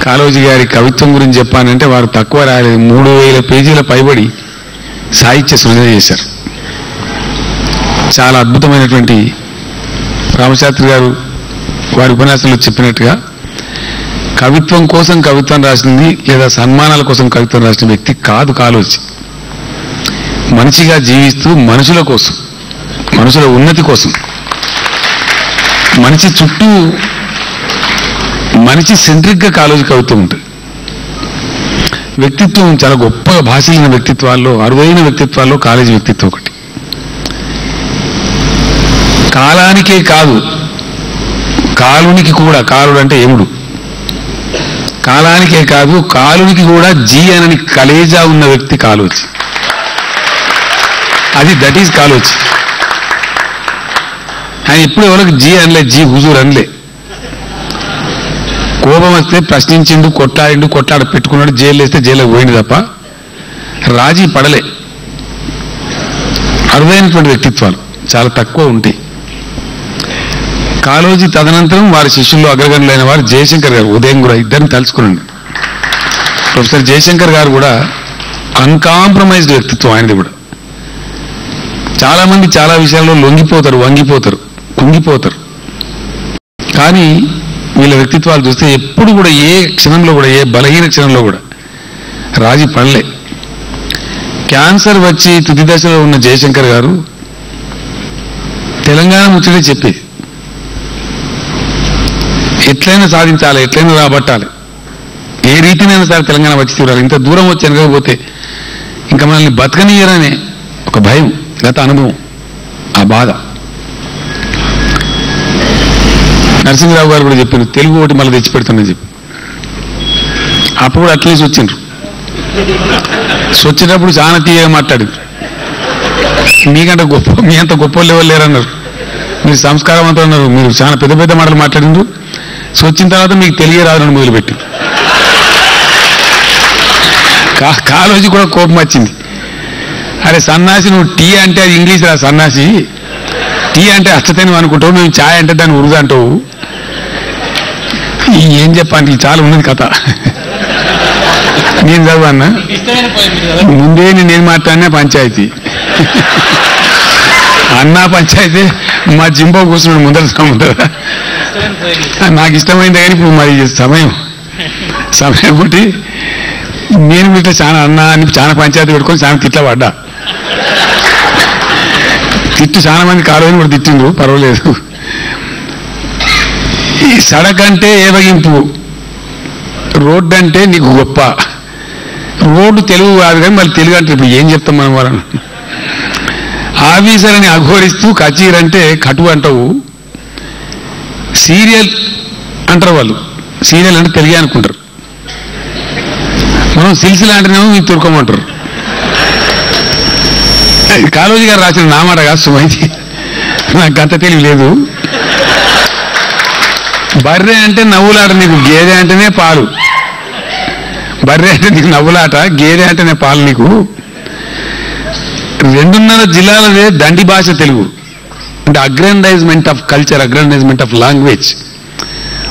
కాళోజీ గారి కవిత్వం గురించి చెప్పానంటే వారు తక్కువ రాయలేదు. 3000 పేజీల పైబడి సాహిత్య సృజన చేశారు. చాలా అద్భుతమైనటువంటి రామశాస్త్రి గారు వారి ఉపన్యాసంలో చెప్పినట్టుగా కవిత్వం కోసం కవిత్వం రాసింది లేదా సన్మానాల కోసం కవిత్వం రాసిన వ్యక్తి కాదు కాళోజీ. మనిషిగా జీవిస్తూ మనుషుల కోసం, మనుషుల ఉన్నతి కోసం, మనిషి చుట్టూ మనిషి సెంట్రిక్గా కాళోజీ కవిత్వం ఉంటుంది. వ్యక్తిత్వం చాలా గొప్పగా భాషలిన వ్యక్తిత్వాల్లో, అరుదైన వ్యక్తిత్వాల్లో కాళోజీ వ్యక్తిత్వం ఒకటి. కాలానికే కాదు, కాలునికి కూడా, కాలుడు అంటే యముడు, కాలానికే కాదు కాలునికి కూడా జీ అనని కలేజా ఉన్న వ్యక్తి కాళోజీ. That is Kaloji. ఆయన ఎప్పుడు ఎవరికి జీ అనలే, జీ హుజూర్ అనలే. కోపం వస్తే ప్రశ్నించిండు, కొట్లాడ పెట్టుకున్నాడు, జైలు వేస్తే జైలుకి పోయింది తప్ప రాజీ పడలే. అరుదైనటువంటి వ్యక్తిత్వాలు చాలా తక్కువ ఉంటాయి. కాళోజీ తదనంతరం వారి శిష్యుల్లో అగ్రగణులైన వారు జయశంకర్ గారు, ఉదయం కూడా ఇద్దరిని తలుచుకున్నాడు. ప్రొఫెసర్ జయశంకర్ గారు కూడా అన్కాంప్రమైజ్డ్ వ్యక్తిత్వం ఆయనది కూడా. చాలా మంది చాలా విషయాల్లో లొంగిపోతారు, వంగిపోతారు, కుంగిపోతారు. కానీ వీళ్ళ వ్యక్తిత్వాలు చూస్తే ఎప్పుడు కూడా ఏ క్షణంలో కూడా, ఏ బలహీన క్షణంలో కూడా రాజీ పడలే. క్యాన్సర్ వచ్చి తుది దశలో ఉన్న జయశంకర్ గారు తెలంగాణ ముచ్చటే చెప్పేది. ఎట్లయినా సాధించాలి, ఎట్లయినా రాబట్టాలి, ఏ రీతినైనా సరే తెలంగాణ వచ్చి తీరాలి. ఇంత దూరం వచ్చి వెనకపోతే ఇంకా మనల్ని బతకనీయరనే ఒక భయం, గత అనుభవం, ఆ బాధ. నరసింహరావు గారు కూడా చెప్పారు, తెలుగు ఒకటి మళ్ళీ తెచ్చిపెడుతుందని చెప్పి. అప్పుడు కూడా అట్లీస్ట్ వచ్చిండ్రు. వచ్చేటప్పుడు చాలా తీయగా మాట్లాడింది. మీకంటే గొప్ప, మీ అంత గొప్ప లెవెల్ లేరన్నారు, మీరు సంస్కారవంతం అన్నారు, మీరు చాలా పెద్ద పెద్ద మాటలు మాట్లాడిండ్రు. వచ్చిన తర్వాత మీకు తెలియరాదని మొదలుపెట్టి కాళోజీ కూడా కోపం వచ్చింది. అరే సన్నాసి, నువ్వు టీ అంటే అది ఇంగ్లీష్ రా సన్నాసి, టీ అంటే అచ్చతని అనుకుంటావు, మేము ఛాయ్ అంటే దాన్ని ఉరుదు అంటావు. ఏం చెప్పండి, చాలా ఉన్నది కథ. నేను చదువన్నా ముందే నేనేం మాట్లాడినా పంచాయతీ అన్నా పంచాయతీ. మా జింబో కూర్చున్నాడు ముందర సముద్ర, నాకు ఇష్టమైంది. కానీ ఇప్పుడు మరి సమయం ఒకటి నేను ఇట్లా చాలా అన్నా అని చాలా పంచాయతీ పెట్టుకొని చాలా తిట్ల పడ్డా. తిట్టు చాలా మంది కాలువని కూడా తిట్టిండ్రు, పర్వాలేదు. ఈ సడక్ అంటే ఏవగింపు, రోడ్డు అంటే నీకు గొప్ప. రోడ్డు తెలుగు కాదు కానీ మళ్ళీ తెలుగు అంటే ఇప్పుడు ఏం చెప్తాం మనం వాళ్ళని. ఆఫీసర్ అని అఘోరిస్తూ కచీర్ అంటే కటు అంటావు. సీరియల్ అంటారు వాళ్ళు, సీరియల్ అంటే తెలుగే అనుకుంటారు. మనం సిల్సిల్ అంటేనేమో మీకు తురుకోమంటారు. కాళోజీ గారు రాసిన నామాట కాదు సుమైతి, నాకు అంత తెలివి లేదు. బర్రె అంటే నవ్వులాట నీకు, గేదె అంటేనే పాలు. బర్రె అంటే నీకు నవ్వులాట, గేదె అంటేనే పాలు నీకు. 2.5 జిల్లాలదే దండి భాష తెలుగు. అంటే అగ్రాండైజ్మెంట్ ఆఫ్ కల్చర్, అగ్రాండైజ్మెంట్ ఆఫ్ లాంగ్వేజ్,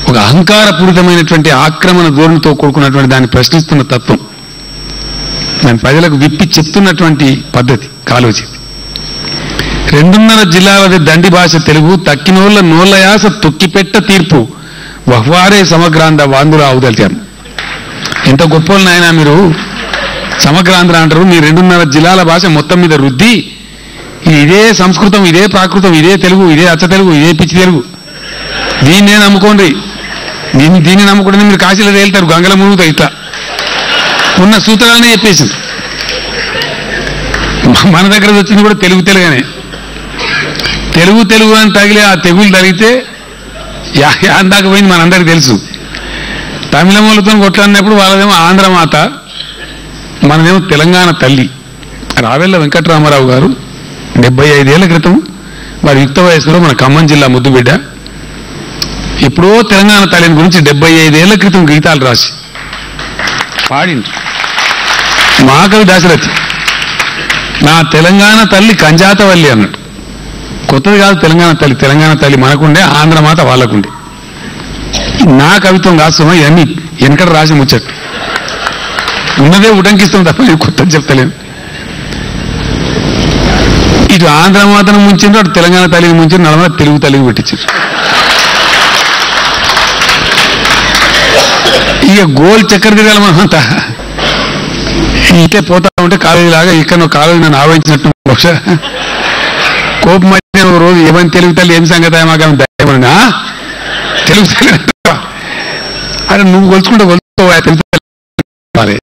ఒక అహంకారపూరితమైనటువంటి ఆక్రమణ ధోరణితో కూడుకున్నటువంటి దాన్ని ప్రశ్నిస్తున్న తత్వం, దాని ప్రజలకు విప్పి చెప్తున్నటువంటి పద్ధతి కాళోజీ. 2.5 జిల్లాలది దండి భాష తెలుగు, తక్కినోళ్ళ నోళ్ళ యాస తొక్కిపెట్ట తీర్పు, వహ్వారే సమగ్రాంధ్ర వాందుల అవదలిచారు. ఎంత గొప్పలు నాయనా మీరు, సమగ్రాంధ్ర అంటారు. మీ 2.5 జిల్లాల భాష మొత్తం మీద రుద్ది ఇదే సంస్కృతం, ఇదే ప్రాకృతం, ఇదే తెలుగు, ఇదే అచ్చ తెలుగు, ఇదే పిచ్చి తెలుగు, దీన్నే నమ్ముకోండి. దీన్ని నమ్ముకుంటే మీరు కాశీలో తేలుతారు, గంగల మునుగుతారు. ఇట్లా ఉన్న సూత్రాలనే చెప్పేసింది. మన దగ్గర వచ్చింది కూడా తెలుగునే. తెలుగు అని తగిలే ఆ తెగులు తగిలితే దాకా పోయింది మనందరికీ తెలుసు. తమిళ మూలతో కొట్లాడినప్పుడు వాళ్ళదేమో ఆంధ్రమాత, మనదేమో తెలంగాణ తల్లి. రావెల్ల వెంకటరామారావు గారు 75 ఏళ్ల క్రితం వారి యుక్త వయసులో మన ఖమ్మం జిల్లా ముద్దుబిడ్డ ఎప్పుడో తెలంగాణ తల్లిని గురించి 75 ఏళ్ల క్రితం గీతాలు రాసి పాడింది. మహాకవి దాశరథి నా తెలంగాణ తల్లి కంజాతవల్లి అన్నట్టు. కొత్తది కాదు తెలంగాణ తల్లి. తెలంగాణ తల్లి మనకుండే, ఆంధ్రమాత వాళ్ళకుండే. నా కవిత్వం కాదు, ఇవన్నీ వెనకడ రాసిన ముచ్చట్టు ఉన్నదే ఉటంకిస్తాం తప్ప నేను కొత్తది చెప్తలేను. ఇటు ఆంధ్ర మాతను ముంచిండ్రు, అటు తెలంగాణ తల్లిని ముంచిండ్రు, నడమ తెలుగు తల్లిని పెట్టించారు. ఇక గోల్ చక్కెర తిరగాలి మనమంతా. ఇట్లే పోతా ఉంటే కాలేజీ లాగా ఇక్కడ కాలేజీ నన్ను ఆవహించినట్టు బహుశా కోపం అయితే ఒక రోజు ఏమని తెలుగు తల్లి ఏం సంగతి మాకు దయమన్నా తెలుగు తల్లి అరే నువ్వు కొలుచుకుంటే కొలుచుకోవా తెలుగు తల్లి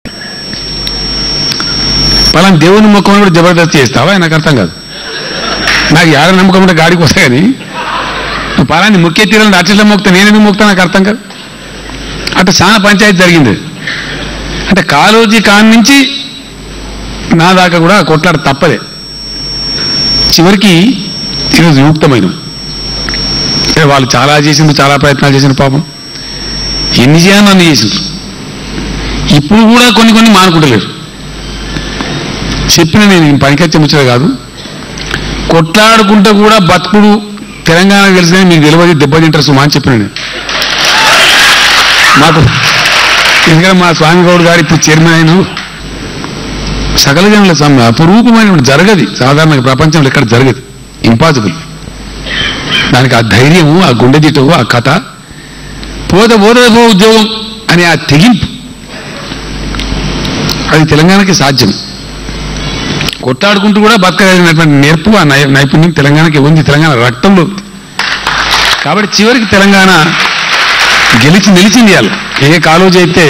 పలానా దేవుని మొక్కని కూడా జబర్దస్త్ చేస్తావా నాకు అర్థం కాదు. నాకు యాడ నమ్మకం ఉంటే గాడికి వస్తాయి కానీ నువ్వు పలాని ముఖ్య తీరాలని అట్లా మొక్తా నేనేమి మొక్తా నాకు అర్థం కాదు. అట్లా చాలా పంచాయతీ జరిగింది. అంటే కాలోజీ కాని నుంచి నా దాకా కూడా కొట్లాడ తప్పదే. చివరికి ఈరోజు విముక్తమైన వాళ్ళు చాలా చేసిండ్రు, చాలా ప్రయత్నాలు చేసిన పాపం ఎన్ని చేయాలని అన్ని చేసిండ్రు. ఇప్పుడు కూడా కొన్ని మానుకుంటలేరు. చెప్పిన నేను పనికొచ్చే ముచ్చట కాదు, కొట్లాడుకుంటే కూడా బతుకుడు తెలంగాణ తెలిసిందని మీకు తెలియదు దెబ్బతింటారు సుమా అని చెప్పిన నేను. మాకు ఎందుకంటే మా స్వామి గౌడ్ గారు ఇప్పుడు చైర్మన్ అయిన సకల జనుల సమ్మె అపురూపమైన జరగది, సాధారణంగా ప్రపంచంలో ఎక్కడ జరగదు, ఇంపాసిబుల్. దానికి ఆ ధైర్యము, ఆ గుండెదిటవు, ఆ కథ పోతే ఉద్యోగం అనే ఆ తెగింపు అది తెలంగాణకి సాధ్యం. కొట్లాడుకుంటూ కూడా బతకగలిగినటువంటి నేర్పు, ఆ నైపుణ్యం తెలంగాణకి ఉంది, తెలంగాణ రక్తంలో. కాబట్టి చివరికి తెలంగాణ గెలిచి నిలిచింది. ఇవాళ ఏ కాలేజీ అయితే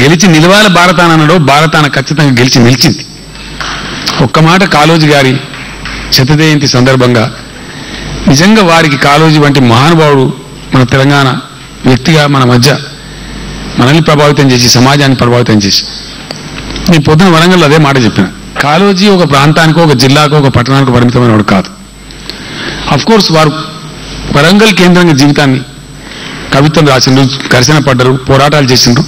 గెలిచి నిలవాలి భారతాన అన్నాడో భారతాన ఖచ్చితంగా గెలిచి నిలిచింది. ఒక్క మాట కాళోజీ గారి శత జయంతి సందర్భంగా నిజంగా వారికి కాళోజీ వంటి మహానుభావుడు మన తెలంగాణ వ్యక్తిగా మన మధ్య మనల్ని ప్రభావితం చేసి సమాజాన్ని ప్రభావితం చేసి, నేను పొద్దున వరంగల్లో అదే మాట చెప్పిన. కాళోజీ ఒక ప్రాంతానికో, ఒక జిల్లాకో, ఒక పట్టణానికి పరిమితమైన వాడు కాదు. అఫ్కోర్స్ వారు వరంగల్ కేంద్రంగా జీవితాన్ని కవిత్వం రాసిండ్రు, ఘర్షణ పడ్డరు, పోరాటాలు చేసిండ్రు,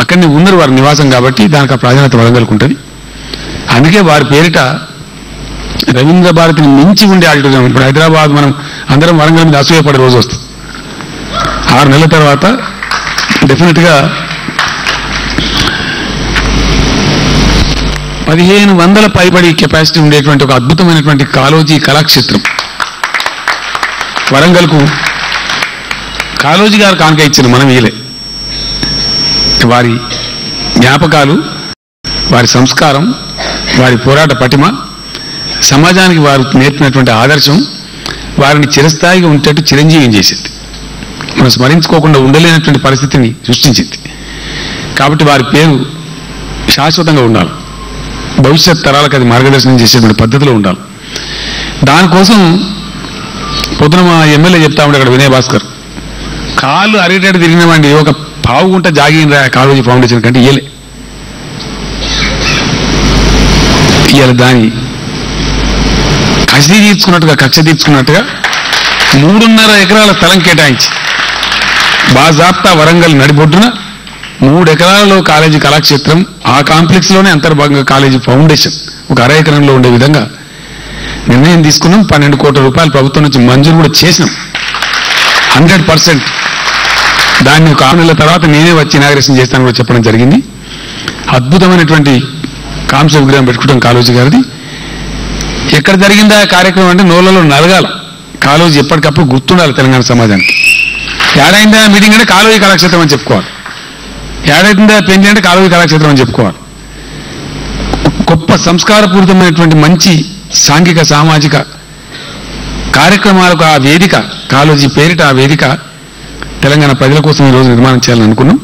అక్కడనే ఉన్నారు వారి నివాసం కాబట్టి దానికి ఆ ప్రాధాన్యత వరంగల్కి ఉంటుంది. అందుకే వారి పేరిట రవీంద్ర భారతిని మించి ఉండే ఆడిటోరియం. ఇప్పుడు హైదరాబాద్ మనం అందరం వరంగల్ మీద అసూయపడే రోజు వస్తుంది. 6 నెలల తర్వాత డెఫినెట్గా 1500 పైబడి కెపాసిటీ ఉండేటువంటి ఒక అద్భుతమైనటువంటి కాళోజీ కళాక్షేత్రం వరంగల్కు కాళోజీ గారు కానుక ఇచ్చిన మనం వీలే. వారి జ్ఞాపకాలు, వారి సంస్కారం, వారి పోరాట పటిమ, సమాజానికి వారు నేర్పినటువంటి ఆదర్శం వారిని చిరస్థాయిగా ఉండేట్టు చిరంజీవి చేసింది. మనం స్మరించుకోకుండా ఉండలేనటువంటి పరిస్థితిని సృష్టించింది. కాబట్టి వారి పేరు శాశ్వతంగా ఉండాలి, భవిష్యత్ తరాలకు అది మార్గదర్శనం చేసేటువంటి పద్ధతిలో ఉండాలి. దానికోసం పొద్దున మా ఎమ్మెల్యే చెప్తా ఉండే అక్కడ వినయ్ భాస్కర్, కాళ్ళు అరిగేటట్టు తిరిగినవండి, ఒక పావుగుంట జాగిన కాళోజీ ఫౌండేషన్ కంటే ఇవాళ దాని కక్ష తీర్చుకున్నట్టుగా 3.5 ఎకరాల స్థలం కేటాయించి బాజాప్తా వరంగల్ నడిబొడ్డున 3 ఎకరాలలో కాలేజీ కళాక్షేత్రం, ఆ కాంప్లెక్స్ లోనే అంతర్భాగంగా కాలేజీ ఫౌండేషన్ ఒక 1/2 ఎకరంలో ఉండే విధంగా నిర్ణయం తీసుకున్నాం. 12 కోట్ల రూపాయలు ప్రభుత్వం నుంచి మంజూరు కూడా చేసినాం. 100% దాన్ని ఒక 6 నెలల తర్వాత నేనే వచ్చి ఇనాగరేషన్ చేస్తాను కూడా చెప్పడం జరిగింది. అద్భుతమైనటువంటి కాంస్య విగ్రహం పెట్టుకోవడం కాళోజీ గారిది. ఎక్కడ జరిగిందా కార్యక్రమం అంటే నోళ్ళలో నలగాల. కాళోజీ ఎప్పటికప్పుడు గుర్తుండాలి తెలంగాణ సమాజానికి. ఏడైందా మీటింగ్ అంటే కాళోజీ కళాక్షేత్రం అని చెప్పుకోవాలి, ఏడైందా పెళ్లి అంటే కాళోజీ కళాక్షేత్రం అని చెప్పుకోవాలి. గొప్ప సంస్కారపూరితమైనటువంటి మంచి సాంఘిక సామాజిక కార్యక్రమాలకు ఆ వేదిక, కాళోజీ పేరిట ఆ వేదిక తెలంగాణ ప్రజల కోసం ఈరోజు నిర్మాణం చేయాలని అనుకున్నాం.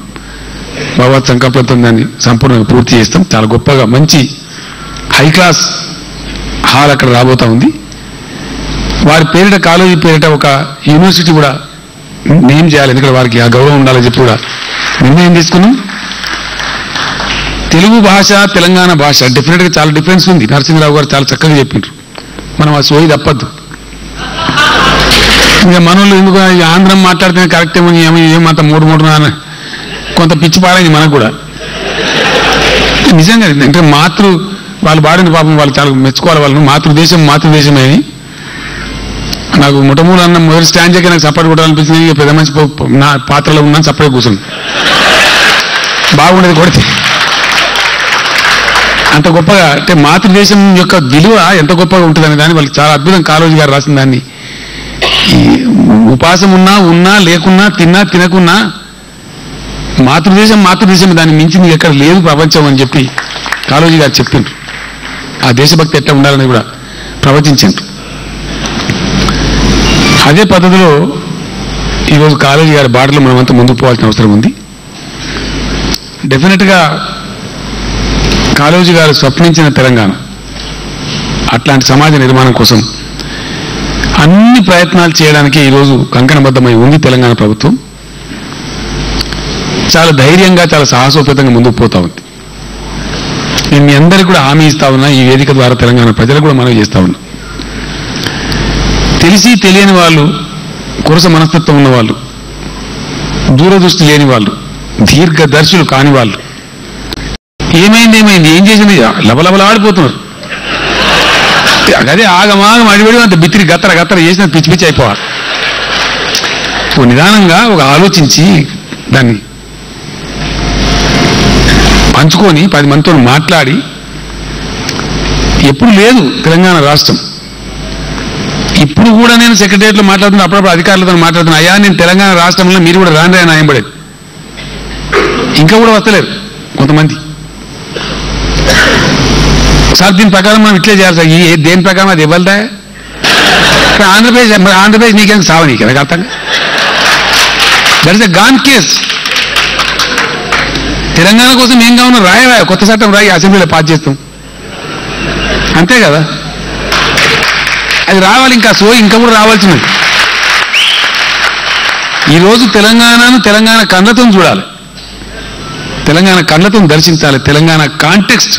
భగవత్ సంకల్పంతో దాన్ని సంపూర్ణంగా పూర్తి చేస్తాం. చాలా గొప్పగా మంచి హై క్లాస్ హాల్ అక్కడ రాబోతా ఉంది. వారి పేరిట కాళోజీ పేరిట ఒక యూనివర్సిటీ కూడా నేమ్ చేయాలి, ఎందుకంటే వారికి ఆ గౌరవం ఉండాలని చెప్పి కూడా నిర్ణయం తీసుకున్నాం. తెలుగు భాష, తెలంగాణ భాష డెఫినెట్గా చాలా డిఫరెన్స్ ఉంది. నరసింహరావు గారు చాలా చక్కగా చెప్పిండ్రు. మనం ఆ సోయి తప్పద్దు. ఇంకా మనోళ్ళు ఎందుకు ఆంధ్రం మాట్లాడితే కరెక్ట్ ఏమంత మూడు కొంత పిచ్చి పాడైంది మనకు కూడా. నిజంగా అంటే వాళ్ళు బాడిన పాపం వాళ్ళు చాలా మెచ్చుకోవాలి. వాళ్ళను మాతృదేశమే నాకు ముఠమూడు అన్న మొదటి స్టాండ్ చేసి నాకు సపరేట్ కొట్టాలనిపించింది. పెద్ద మంచి నా పాత్రలో ఉన్నాను, సపరేట్ కూర్చుని బాగుండేది కొడితే. అంత గొప్పగా అంటే మాతృదేశం యొక్క విలువ ఎంత గొప్పగా ఉంటుందనే దాన్ని వాళ్ళకి చాలా అద్భుతం కాళోజీ గారు రాసిన దాన్ని. ఈ ఉపాసం ఉన్నా లేకున్నా తినకున్నా మాతృదేశం దాన్ని మించింది ఎక్కడ లేదు ప్రపంచం అని చెప్పి కాళోజీ గారు చెప్పిండ్రు. ఆ దేశభక్తి ఎట్లా ఉండాలని కూడా ప్రవచించారు. అదే పద్ధతిలో ఈరోజు కాళోజీ గారి బాటలో మనమంతా ముందుకు పోవాల్సిన అవసరం ఉంది. డెఫినెట్గా కాళోజీ గారు స్వప్నించిన తెలంగాణ, అట్లాంటి సమాజ నిర్మాణం కోసం అన్ని ప్రయత్నాలు చేయడానికి ఈరోజు కంకణబద్ధమై ఉంది తెలంగాణ ప్రభుత్వం. చాలా ధైర్యంగా, చాలా సాహసోపేతంగా ముందుకు పోతా ఉంది. నేను మీ అందరికీ కూడా హామీ ఇస్తా ఉన్నా, ఈ వేదిక ద్వారా తెలంగాణ ప్రజలకు కూడా మనవి చేస్తా ఉన్నా. తెలిసి తెలియని వాళ్ళు, కురస మనస్తత్వం ఉన్న వాళ్ళు, దూరదృష్టి లేని వాళ్ళు, దీర్ఘదర్శులు కాని వాళ్ళు, ఏమైంది ఏం చేసింది లబలబలాడిపోతున్నారు. అదే ఆగమాగం అడివడి అంత బిత్తిరి గత్తర చేసిన పిచ్చి అయిపోవాలి. నిదానంగా ఒక ఆలోచించి దాన్ని పంచుకొని 10 మందితో మాట్లాడి, ఎప్పుడు లేదు తెలంగాణ రాష్ట్రం, ఇప్పుడు కూడా నేను సెక్రటరియట్లో మాట్లాడుతున్నా, అప్పుడప్పుడు అధికారులతో మాట్లాడుతున్నా, అయ్యా నేను తెలంగాణ రాష్ట్రంలో మీరు కూడా రాని నాయంబడేది, ఇంకా కూడా వస్తలేరు కొంతమంది. సార్ దీని ప్రకారం మనం ఇట్లే చేయాలి సార్, దేని ప్రకారం అది ఇవ్వదా? ఆంధ్రప్రదేశ్ నీకేం సావ నీకు నాకు అర్థంగా. That is a gone case. Telangana కోసం ఏం కావాలో రాయ, కొత్త చట్టం రాయి, అసెంబ్లీలో పాస్ చేస్తాం, అంతే కదా. అది రావాలి, ఇంకా కూడా రావాల్సినది. ఈరోజు తెలంగాణ కళ్ళతో చూడాలి, తెలంగాణ కళ్ళతో దర్శించాలి. తెలంగాణ కాంటెక్స్ట్,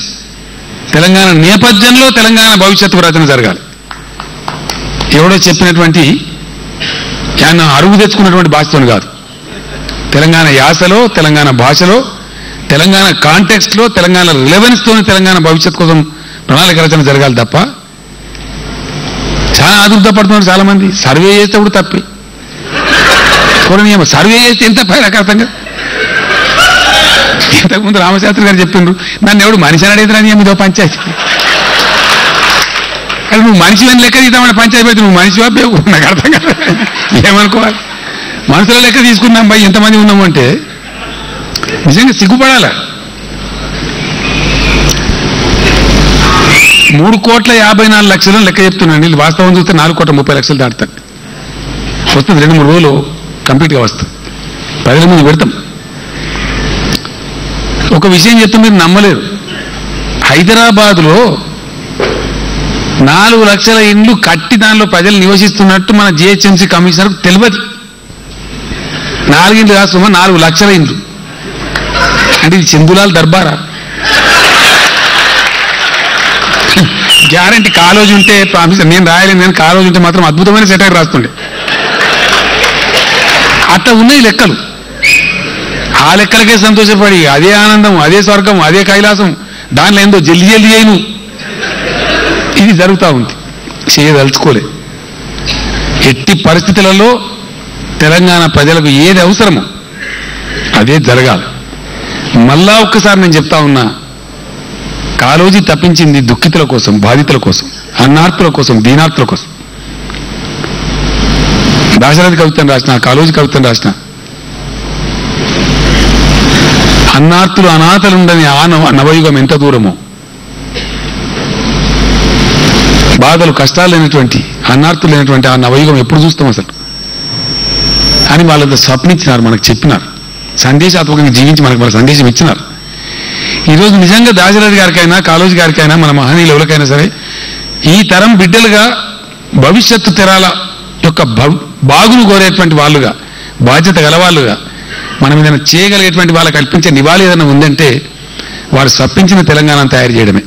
తెలంగాణ నేపథ్యంలో తెలంగాణ భవిష్యత్తు రచన జరగాలి. ఎవడో చెప్పినటువంటి ఆయన అరువు తెచ్చుకున్నటువంటి భాషతో కాదు, తెలంగాణ యాసలో, తెలంగాణ భాషలో, తెలంగాణ కాంటెక్స్ట్లో, తెలంగాణ రిలవెన్స్తోని తెలంగాణ భవిష్యత్తు కోసం ప్రణాళిక రచన జరగాలి తప్ప. చాలా ఆదుర్ద పడుతున్నారు చాలా మంది. సర్వే చేస్తే కూడా తప్పే, సర్వే చేస్తే ఎంత రకరకంగా. ఇంతకుముందు రామశాస్త్రి గారు చెప్పిండ్రు, నన్ను ఎవడు మనిషి అని అడిగితే ఇదో పంచాయతీ. అది నువ్వు మనిషి అని లెక్క తీద్దామని పంచాయతీ పెడితే నువ్వు మనిషి వాపేవు, నాకు అర్థం కాదు. ఏమనుకోవాలి, మనుషుల లెక్క తీసుకున్నాం భయ్, ఎంతమంది ఉన్నాము అంటే నిజంగా సిగ్గుపడాల. 3,54,00,000 లెక్క చెప్తున్నాను, వాస్తవం చూస్తే 4,30,00,000 దాటుతాడు. వస్తుంది 2-3 రోజులు కంప్లీట్గా వస్తుంది, ప్రజల ముందు పెడతాం. ఒక విషయం చెప్తే మీరు నమ్మలేరు, హైదరాబాద్లో 4 లక్షల ఇండ్లు కట్టి దానిలో ప్రజలు నివసిస్తున్నట్టు మన జిహెచ్ఎంసీ కమిషనర్కు తెలియదు. 4 ఇండ్లు రాష్ట్రమా, 4 లక్షల ఇండ్లు అంటే ఇది చందులాల్ దర్బారా? గ్యారంటీ కాలేజీ ఉంటే నేను రాయలేను, నేను కాలేజీ ఉంటే మాత్రం అద్భుతమైన సెటైర్ రాస్తుండే. అట్లా ఉన్నాయి లెక్కలు. ఆ లెక్కలకే సంతోషపడి అదే ఆనందం, అదే స్వర్గం, అదే కైలాసం, దానిలో ఏందో జల్ది అయిను ఇది జరుగుతూ ఉంది. చేయదలుచుకోలే. ఎట్టి పరిస్థితులలో తెలంగాణ ప్రజలకు ఏది అవసరమో అదే జరగాలి. మళ్ళా ఒక్కసారి నేను చెప్తా ఉన్నా, కాళోజీ తప్పించింది దుఃఖితుల కోసం, బాధితుల కోసం, అన్నార్తుల కోసం, దీనార్తుల కోసం. దాశరథి కవితను రాసిన, కాళోజీ కవితను రాసిన, అన్నార్తులు అనాథలుండని ఆ నవయుగం ఎంత దూరమో, బాధలు కష్టాలు లేనటువంటి, అన్నార్తులు లేనటువంటి ఆ నవయుగం ఎప్పుడు చూస్తాం అసలు అని వాళ్ళంతా స్వప్నించినారు, మనకు చెప్పినారు, సందేశాత్మకంగా జీవించి మనకు సందేశం ఇచ్చినారు. ఈరోజు నిజంగా దాశరథి గారికైనా, కాళోజీ గారికైనా, మన మహనీయులు ఎవరికైనా సరే ఈ తరం బిడ్డలుగా, భవిష్యత్తు తరాల యొక్క బాగును కోరేటువంటి వాళ్ళుగా, బాధ్యత గలవాళ్ళుగా, మనం ఏదైనా చేయగలిగేటువంటి వాళ్ళకి కల్పించే నివాళి ఏదైనా ఉందంటే వారు స్వప్నించిన తెలంగాణను తయారు చేయడమే.